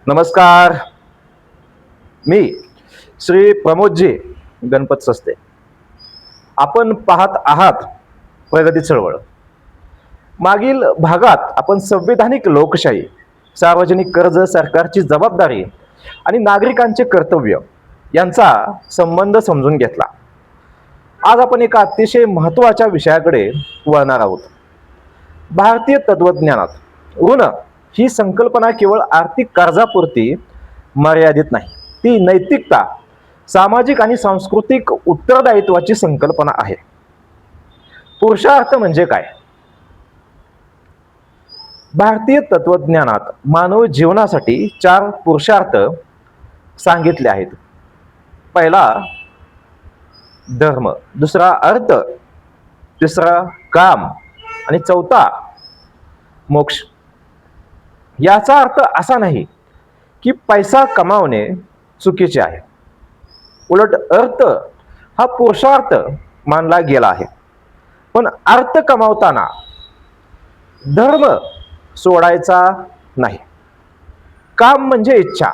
नमस्कार. मी श्री प्रमोदजी गणपत सस्ते. आपण पाहत आहात प्रगती चळवळ. मागील भागात आपण संविधानिक लोकशाही, सार्वजनिक कर्ज, सरकारची जबाबदारी आणि नागरिकांचे कर्तव्य यांचा संबंध समजून घेतला. आज आपण एका अतिशय महत्त्वाच्या विषयाकडे वळणार आहोत. भारतीय तत्वज्ञानात ऋण ही संकल्पना केवळ आर्थिक कर्जापुरती मर्यादित नाही, ती नैतिकता, सामाजिक आणि सांस्कृतिक उत्तरदायित्वाची संकल्पना आहे. पुरुषार्थ म्हणजे काय? भारतीय तत्वज्ञानात मानव जीवनासाठी 4 पुरुषार्थ सांगितले आहेत. पहिला धर्म, दुसरा अर्थ, तिसरा काम आणि चौथा मोक्ष. याचा अर्थ असा नाही की पैसा कमावणे चुकीचे आहे. उलट अर्थ हा पुरुषार्थ मानला गेला आहे. पण अर्थ कमावताना धर्म सोडायचा नाही. काम म्हणजे इच्छा,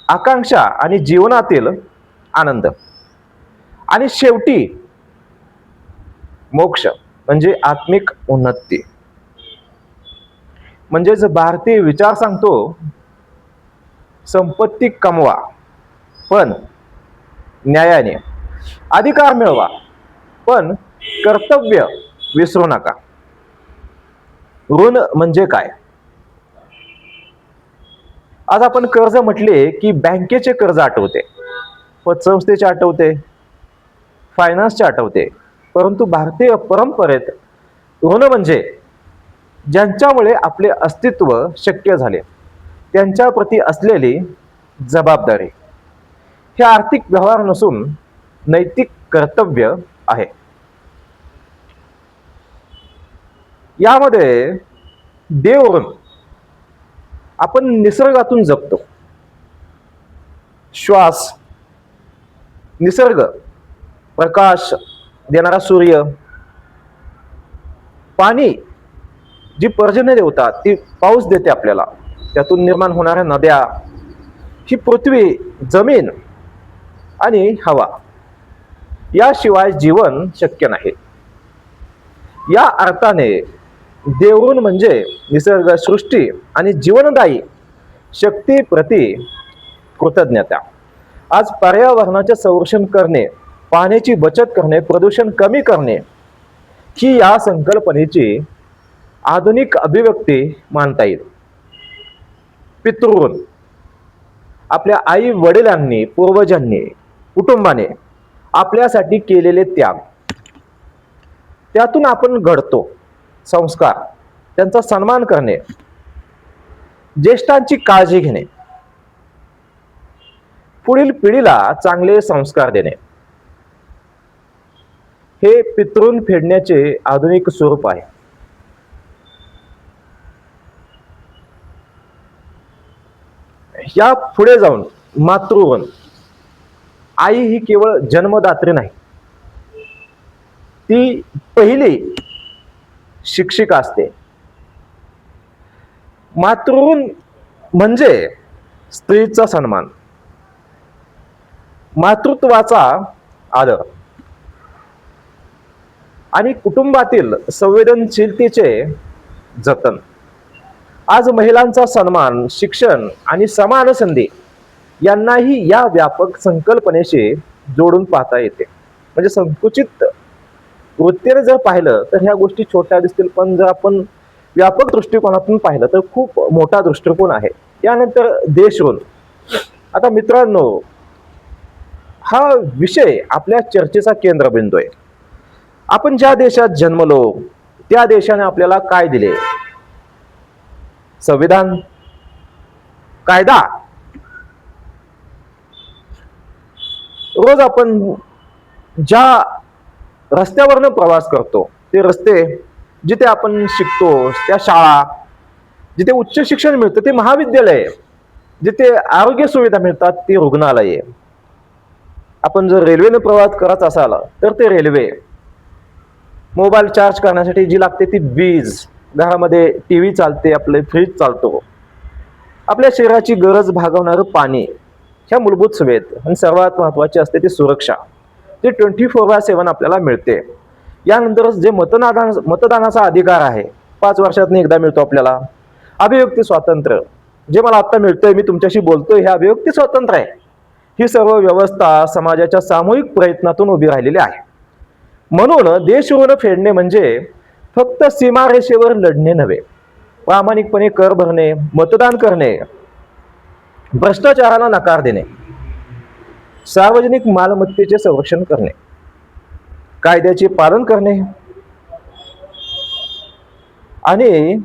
आकांक्षा आणि जीवनातील आनंद. आणि शेवटी मोक्ष म्हणजे आत्मिक उन्नती. म्हणजेच भारतीय विचार सांगतो, संपत्ती कमवा पण न्यायाने, अधिकार मिळवा पण कर्तव्य विसरू नका. ऋण म्हणजे काय? आज आपण कर्ज म्हटले की बँकेचे कर्ज आठवते, पतसंस्थेचे आठवते, फायनान्सचे आठवते. परंतु भारतीय परंपरेत ऋण म्हणजे ज्यांच्यामुळे आपले अस्तित्व शक्य झाले त्यांच्या प्रती असलेली जबाबदारी. हे आर्थिक व्यवहार नसून नैतिक कर्तव्य आहे. यामध्ये देव ऋण. आपण निसर्गातून जगतो. श्वास, निसर्ग, प्रकाश देणारा सूर्य, पाणी, जी पर्जन्य देवता ती पाऊस देते आपल्याला, त्यातून निर्माण होणाऱ्या नद्या, ही पृथ्वी, जमीन आणि हवा. याशिवाय जीवन शक्य नाही. या अर्थाने देवऋण म्हणजे निसर्ग सृष्टी आणि जीवनदायी शक्ती प्रती कृतज्ञता. आज पर्यावरणाचे संरक्षण करणे, पाण्याची बचत करणे, प्रदूषण कमी करणे ही या संकल्पनेची आधुनिक अभिव्यक्ती मानता येईल. पितृऋण. आपल्या आई वडिलांनी, पूर्वजांनी, कुटुंबाने आपल्यासाठी केलेले त्याग, त्यातून आपण घडतो. संस्कार, त्यांचा सन्मान करणे, ज्येष्ठांची काळजी घेणे, पुढील पिढीला चांगले संस्कार देणे, हे पितृऋण फेडण्याचे आधुनिक स्वरूप आहे. या पुढे जाऊन मातृऋण. आई ही केवळ जन्मदात्री नाही, ती पहिली शिक्षिका असते. मातृऋण म्हणजे स्त्रीचा सन्मान, मातृत्वाचा आदर आणि कुटुंबातील संवेदनशीलतेचे जतन. आज महिलांचा सन्मान, शिक्षण आणि समान संधी यांनाही या व्यापक संकल्पनेशी जोडून पाहता येते. म्हणजे संकुचित वृत्तीने जर पाहिलं तर ह्या गोष्टी छोट्या दिसतील, पण जर आपण व्यापक दृष्टिकोनातून पाहिलं तर खूप मोठा दृष्टिकोन आहे. यानंतर देशऋण. आता मित्रांनो, हा विषय आपल्या चर्चेचा केंद्रबिंदू आहे. आपण ज्या देशात जन्मलो त्या देशाने आपल्याला काय दिले? संविधान, कायदा. रोज आपण ज्या रस्त्यावरनं प्रवास करतो ते रस्ते, जिथे आपण शिकतो त्या शाळा, जिथे उच्च शिक्षण मिळतं ते महाविद्यालय, जिथे आरोग्य सुविधा मिळतात ती रुग्णालये. आपण जर रेल्वेने प्रवास करत असाल तर ते रेल्वे, मोबाईल चार्ज करण्यासाठी जी लागते ती वीज, घरामध्ये टीव्ही चालते, आपले फ्रीज चालतो, आपल्या शरीराची गरज भागवणारं पाणी, ह्या मूलभूत सुविधा आणि सर्वात महत्त्वाची असते ती सुरक्षा, जी 24/7 आपल्याला मिळते. यानंतर जे मतदानाचा अधिकार आहे, 5 वर्षातून एकदा मिळतो आपल्याला. अभिव्यक्ती स्वातंत्र्य, जे मला आता मिळतंय, मी तुमच्याशी बोलतोय, हे अभिव्यक्ती स्वातंत्र्य आहे. ही सर्व व्यवस्था समाजाच्या सामूहिक प्रयत्नातून उभी राहिलेली आहे. म्हणून देश ऋण फेडणे म्हणजे फक्त सीमारेषेवर लढणे नव्हे, प्रामाणिकपणे कर भरणे, मतदान करणे, भ्रष्टाचाराला नकार देणे, सार्वजनिक मालमत्तेचे संरक्षण करणे, कायद्याचे पालन करणे आणि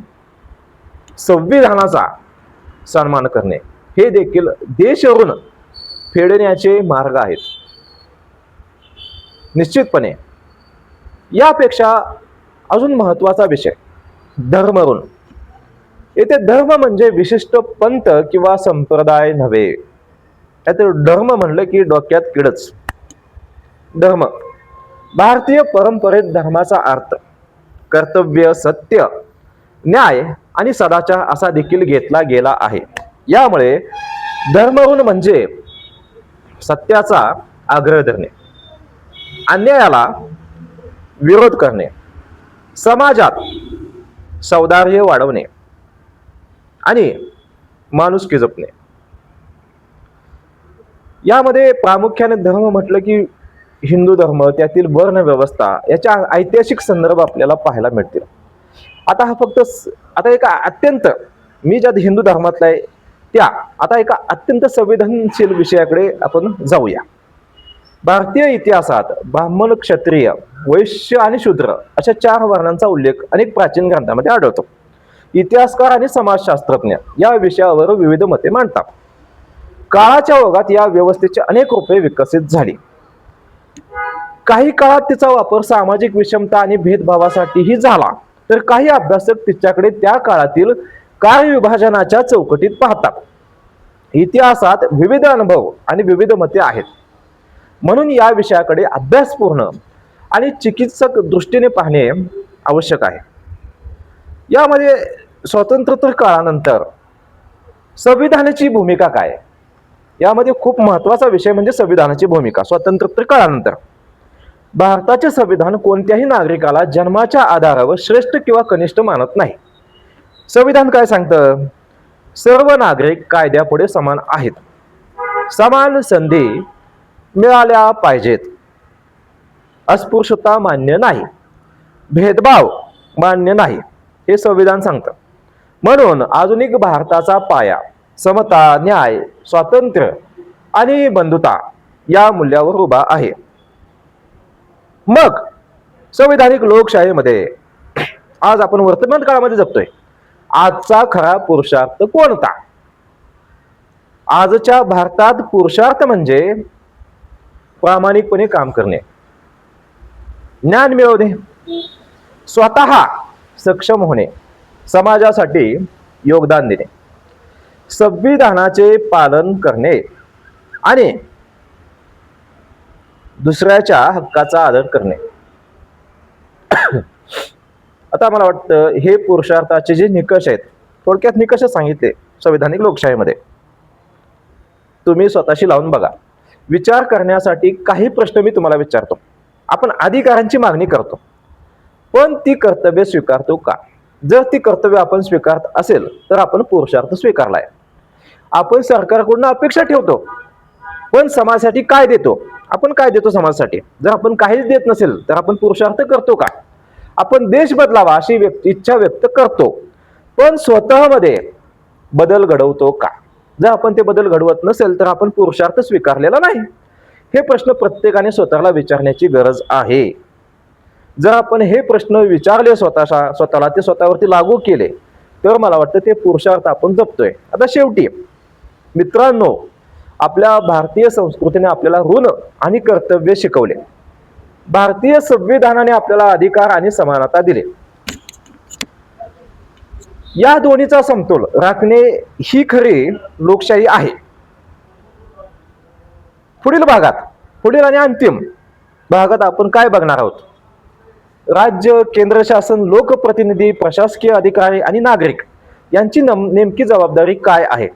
संविधानाचा सन्मान करणे, हे देखील देश ऋण फेडण्याचे मार्ग आहेत. निश्चितपणे यापेक्षा अजून महत्वाचा विषय धर्म ऋण. येथे धर्म म्हणजे विशिष्ट पंथ किंवा संप्रदाय नव्हे. यात धर्म म्हणलं की डोक्यात किडच. धर्म, भारतीय परंपरेत धर्माचा अर्थ कर्तव्य, सत्य, न्याय आणि सदाचार असा देखील घेतला गेला आहे. यामुळे धर्म ऋण म्हणजे सत्याचा आग्रह धरणे, अन्यायाला विरोध करणे, समाजात सौहार्द वाढवणे आणि माणुसकी जपणे. यामध्ये प्रामुख्याने धर्म म्हटलं की हिंदू धर्म, त्यातील वर्ण व्यवस्था, याच्या ऐतिहासिक संदर्भ आपल्याला पाहायला मिळतील. आता एका अत्यंत, मी ज्या हिंदू धर्मातला आहे त्या, आता एका अत्यंत संवेदनशील विषयाकडे आपण जाऊया. भारतीय इतिहासात ब्राह्मण, क्षत्रिय, वैश्य आणि शूद्र अशा 4 वर्णांचा उल्लेख अनेक प्राचीन ग्रंथांमध्ये आढळतो. इतिहासकार आणि समाजशास्त्रज्ञ या विषयावर विविध मते मांडतात. काळाच्या ओघात या व्यवस्थेचे अनेक रूपे विकसित झाली. काही काळात तिचा वापर सामाजिक विषमता आणि भेदभावासाठीही झाला, तर काही अभ्यासक तिच्याकडे त्या काळातील कार्यविभाजनाच्या चौकटीत पाहतात. इतिहासात विविध अनुभव आणि विविध मते आहेत. म्हणून या विषयाकडे अभ्यासपूर्ण आणि चिकित्सक दृष्टीने पाहणे आवश्यक आहे. यामध्ये स्वातंत्र्योत्तर काळानंतर संविधानाची भूमिका काय, यामध्ये खूप महत्वाचा विषय म्हणजे संविधानाची भूमिका. स्वातंत्र्योत्तर काळानंतर भारताचे संविधान कोणत्याही नागरिकाला जन्माच्या आधारावर श्रेष्ठ किंवा कनिष्ठ मानत नाही. संविधान काय सांगतं? सर्व नागरिक कायद्यापुढे समान आहेत, समान संधी मिळाल्या पाहिजेत, अस्पृश्यता मान्य नाही, भेदभाव मान्य नाही, हे संविधान सांगतं. म्हणून आधुनिक भारताचा पाया समता, न्याय, स्वातंत्र्य आणि बंधुता या मूल्यावर उभा आहे. मग संविधानिक लोकशाहीमध्ये आज आपण वर्तमान काळामध्ये जगतोय. आजचा खरा पुरुषार्थ कोणता? आजच्या भारतात पुरुषार्थ म्हणजे प्रामाणिकपणे काम करणे, ज्ञान मिळवणे, स्वतः सक्षम होणे, समाजासाठी योगदान देणे, संविधानाचे पालन करणे आणि दुसऱ्याच्या हक्काचा आदर करणे. आता मला वाटतं हे पुरुषार्थाचे जे निकष आहेत, थोडक्यात निकष सांगितले संविधानिक लोकशाहीमध्ये. तुम्ही स्वतःशी लावून बघा. विचार करण्यासाठी काही प्रश्न मी तुम्हाला विचारतो. आपण अधिकारांची मागणी करतो, पण ती कर्तव्य स्वीकारतो का? जर ती कर्तव्य आपण स्वीकारत असेल तर आपण पुरुषार्थ स्वीकारलाय. आपण सरकारकडून अपेक्षा ठेवतो, पण समाजासाठी काय देतो? आपण काय देतो समाजासाठी? जर आपण काहीच देत नसेल तर आपण पुरुषार्थ करतो का? आपण देश बदलावा अशी इच्छा व्यक्त करतो, पण स्वतःमध्ये बदल घडवतो का? जर आपण ते बदल घडवत नसेल तर आपण पुरुषार्थ स्वीकारलेला नाही. हे प्रश्न प्रत्येकाने स्वतःला विचारण्याची गरज आहे. जर आपण हे प्रश्न विचारले स्वतःला, ते स्वतःवरती लागू केले, तर मला वाटतं ते पुरुषार्थ आपण जपतोय. आता शेवटी मित्रांनो, आपल्या भारतीय संस्कृतीने आपल्याला ऋण आणि कर्तव्य शिकवले. भारतीय संविधानाने आपल्याला अधिकार आणि समानता दिले. या दोन्हीचा समतोल राखणे ही खरी लोकशाही आहे. पुढील आणि अंतिम भागात आपण काय बघणार आहोत? राज्य, केंद्र शासन, लोकप्रतिनिधी, प्रशासकीय अधिकारी आणि नागरिक यांची नेमकी जबाबदारी काय आहे?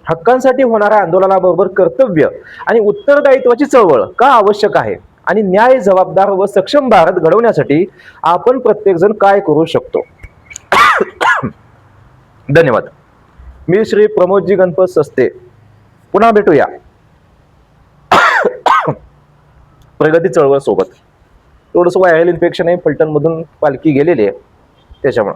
हक्कांसाठी होणाऱ्या आंदोलनाबरोबर कर्तव्य आणि उत्तरदायित्वाची चळवळ का आवश्यक आहे? आणि न्याय, जबाबदार व सक्षम भारत घडवण्यासाठी आपण प्रत्येकजण काय करू शकतो? धन्यवाद. मी श्री प्रमोदजी गणपत सस्ते. पुन्हा भेटूया प्रगती चळवळ सोबत. थोडंसं व्हायरल इन्फेक्शन आहे, फलटण मधून पालखी गेलेली आहे त्याच्यामुळे.